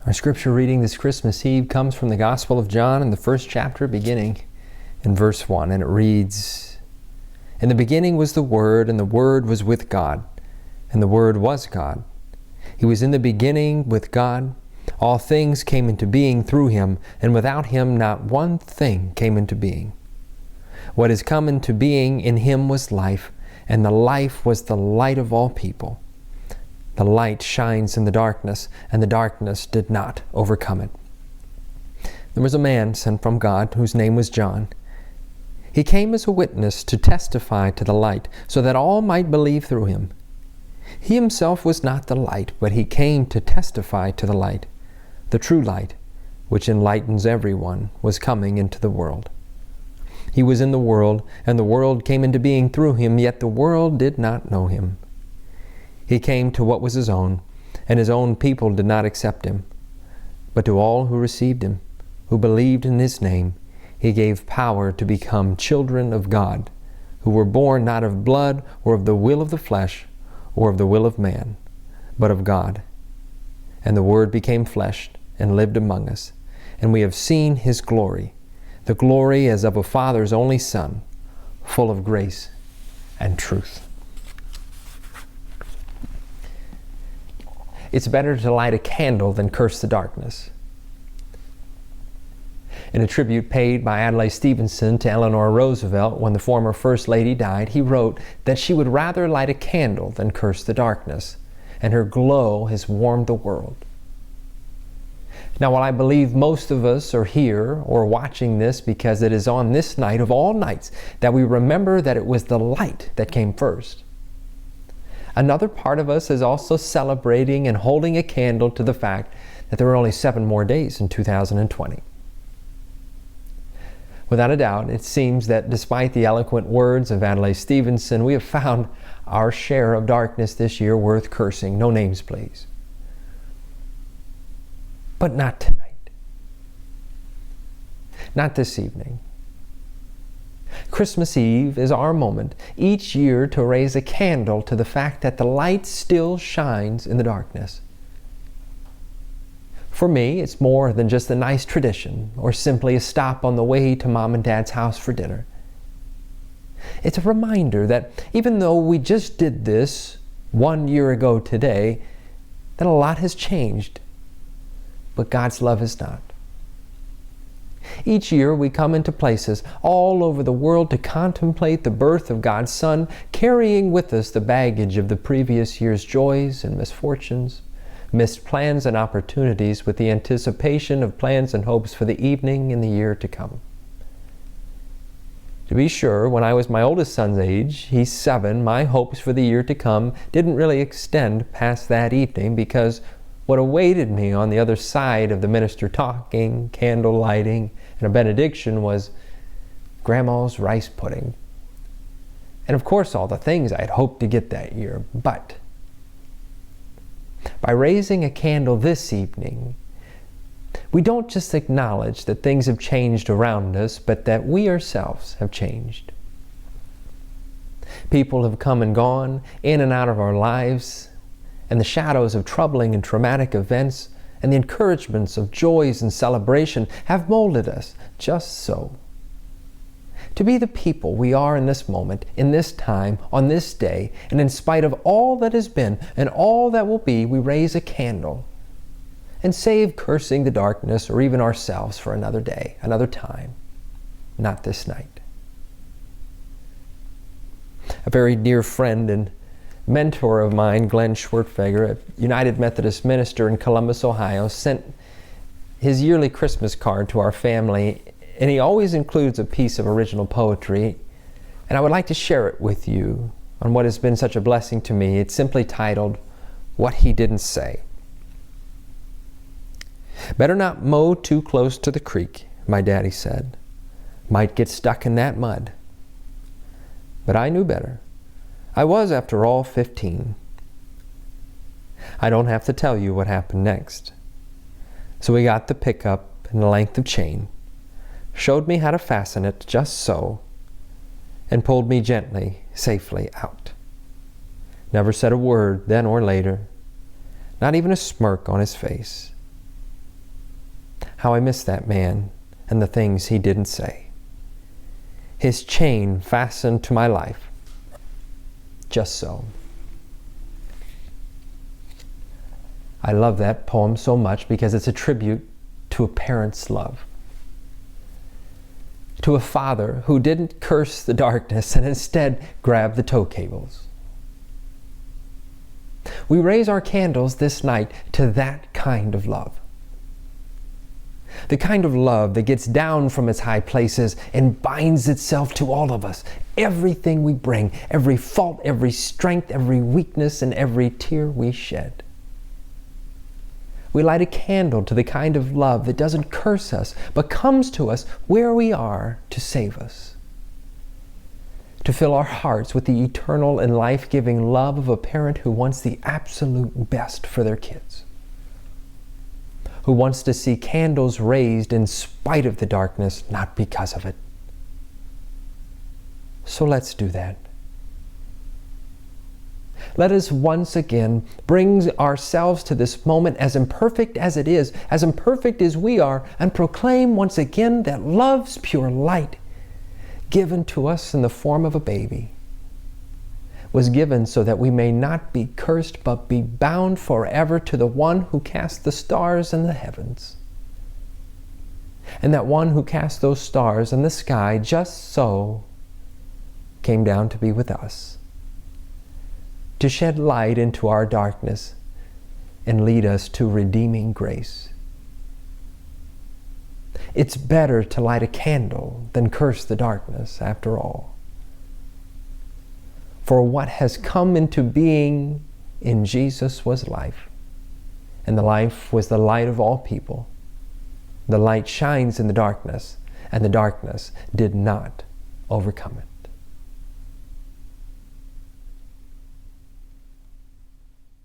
Our scripture reading this Christmas Eve comes from the Gospel of John in the first chapter, beginning in verse 1, and it reads, "In the beginning was the Word, and the Word was with God, and the Word was God. He was in the beginning with God. All things came into being through Him, and without Him not one thing came into being. What has come into being in Him was life, and the life was the light of all people. The light shines in the darkness, and the darkness did not overcome it." There was a man sent from God whose name was John. He came as a witness to testify to the light, so that all might believe through him. He himself was not the light, but he came to testify to the light. The true light, which enlightens everyone, was coming into the world. He was in the world, and the world came into being through him, yet the world did not know him. He came to what was his own, and his own people did not accept him. But to all who received him, who believed in his name, he gave power to become children of God, who were born not of blood or of the will of the flesh or of the will of man, but of God. And the Word became flesh and lived among us, and we have seen his glory, the glory as of a Father's only Son, full of grace and truth. It's better to light a candle than curse the darkness. In a tribute paid by Adlai Stevenson to Eleanor Roosevelt when the former First Lady died, he wrote that she would rather light a candle than curse the darkness, and her glow has warmed the world. Now, while I believe most of us are here or watching this because it is on this night of all nights that we remember that it was the light that came first, another part of us is also celebrating and holding a candle to the fact that there are only 7 more days in 2020. Without a doubt, it seems that despite the eloquent words of Adlai Stevenson, we have found our share of darkness this year worth cursing. No names, please. But not tonight. Not this evening. Christmas Eve is our moment each year to raise a candle to the fact that the light still shines in the darkness. For me, it's more than just a nice tradition or simply a stop on the way to Mom and Dad's house for dinner. It's a reminder that even though we just did this 1 year ago today, that a lot has changed, but God's love has not. Each year we come into places all over the world to contemplate the birth of God's Son, carrying with us the baggage of the previous year's joys and misfortunes, missed plans and opportunities, with the anticipation of plans and hopes for the evening and the year to come. To be sure, when I was my oldest son's age, he's 7, my hopes for the year to come didn't really extend past that evening, because what awaited me on the other side of the minister talking, candle lighting, and a benediction was Grandma's rice pudding. And of course all the things I had hoped to get that year. But by raising a candle this evening, we don't just acknowledge that things have changed around us, but that we ourselves have changed. People have come and gone, in and out of our lives, and the shadows of troubling and traumatic events and the encouragements of joys and celebration have molded us just so. To be the people we are in this moment, in this time, on this day, and in spite of all that has been and all that will be, we raise a candle and save cursing the darkness or even ourselves for another day, another time, not this night. A very dear friend and mentor of mine, Glenn Schwertfeger, a United Methodist minister in Columbus, Ohio, sent his yearly Christmas card to our family, and he always includes a piece of original poetry, and I would like to share it with you on what has been such a blessing to me. It's simply titled, "What He Didn't Say." "Better not mow too close to the creek," my daddy said. "Might get stuck in that mud." But I knew better. I was, after all, 15. I don't have to tell you what happened next. So he got the pickup and the length of chain, showed me how to fasten it just so, and pulled me gently, safely out. Never said a word then or later, not even a smirk on his face. How I miss that man and the things he didn't say. His chain fastened to my life. Just so. I love that poem so much because it's a tribute to a parent's love. To a father who didn't curse the darkness and instead grabbed the tow cables. We raise our candles this night to that kind of love. The kind of love that gets down from its high places and binds itself to all of us. Everything we bring, every fault, every strength, every weakness, and every tear we shed. We light a candle to the kind of love that doesn't curse us, but comes to us where we are to save us. To fill our hearts with the eternal and life-giving love of a parent who wants the absolute best for their kids. Who wants to see candles raised in spite of the darkness, not because of it. So let's do that. Let us once again bring ourselves to this moment as imperfect as it is, as imperfect as we are, and proclaim once again that love's pure light, given to us in the form of a baby, was given so that we may not be cursed, but be bound forever to the one who cast the stars in the heavens. And that one who cast those stars in the sky just so came down to be with us, to shed light into our darkness and lead us to redeeming grace. It's better to light a candle than curse the darkness, after all. For what has come into being in Jesus was life, and the life was the light of all people. The light shines in the darkness, and the darkness did not overcome it.